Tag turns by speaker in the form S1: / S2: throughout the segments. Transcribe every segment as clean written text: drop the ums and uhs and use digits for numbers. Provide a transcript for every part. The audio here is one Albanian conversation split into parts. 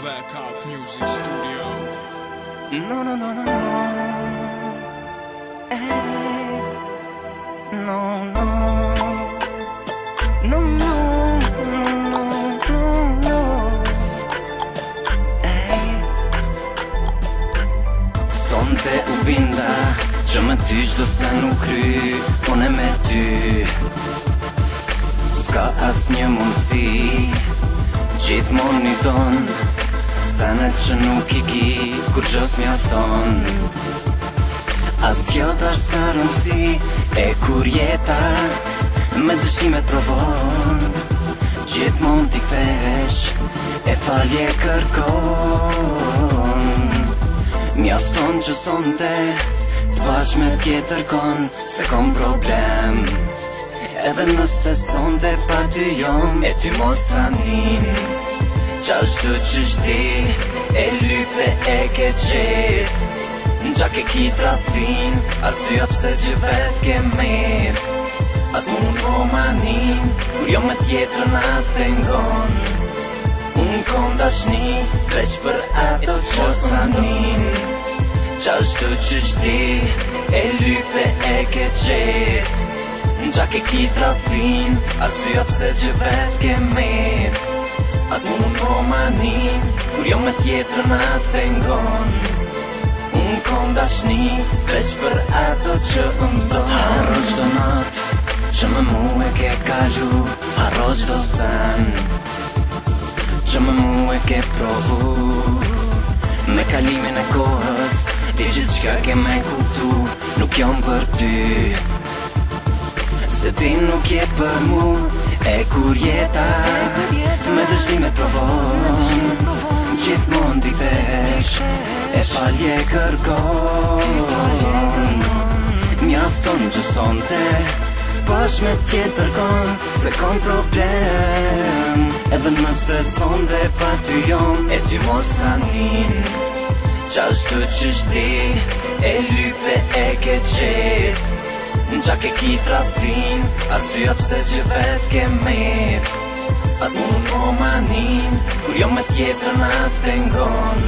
S1: Blackout Music Studio.
S2: No. Hey. No. Hey. Sonte u binda që me ty qdo se nuk kry, unë me ty s'ka as një mundësi, gjithmon një don senet që nuk i ki, kur gjës mjafton. As kjo tash s'ka rëndësi, e kur jeta me dështime provon, gjithmon t'i kthesh, e falje kërkon. Mjafton që sonte t'bash me tjetër kon, se kom problem, edhe nëse sonte pa ty jom, e ty mos tanin. Qashtu që shti, e lype e ke qet, nqa ke ki tratin, arsye pse që vet ke mirë. As mund o manin, kur jo me tjetër na t'pengon. Unë kom dashni, veç për ato që s'tanin. Qashtu që shti, e lype e ke qet, nqa ke ki tratin, arsye pse që vet ke mirë. As mund o manin, kur jo me tjetër na t'pengon. Unë kom dashni, veç për ato që m'don. Harro qdo nat, që me mu e ke kalu, harro qdo sen, që me mu e ke provu. Me kalimin e kohës, ti gjithë qka ke me kuptu, nuk jom për ty, se ti nuk je për mu. E kur jeta me dështime provon, gjithmon t'i kthesh, e falje kërkon. Mjafton që sonte pash me tjetër kon, se kom problem, edhe nëse sonte pa ty jom, e ty mos tanin. Qashtu që shti, e lype e ke qet, nqa ke ki tratin, arsye pse që vet ke mirë. As mund o manin, kur jo me tjetër na t'pengon.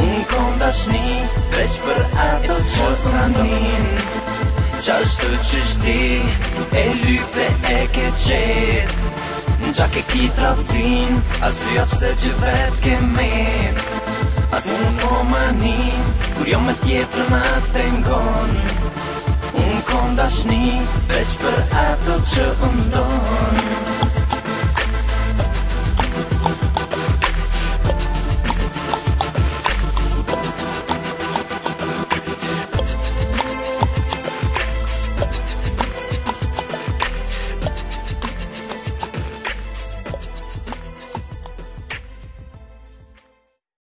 S2: Unë kom dashni, veç për ato që s'tanin. Qashtu që shti, e lype e ke qet, nqa ke ki tratin, arsye pse që vet ke mirë. As mund o manin, kur jo me tjetër na t'pengon. Unë kom dashni, veç për ato që m'don.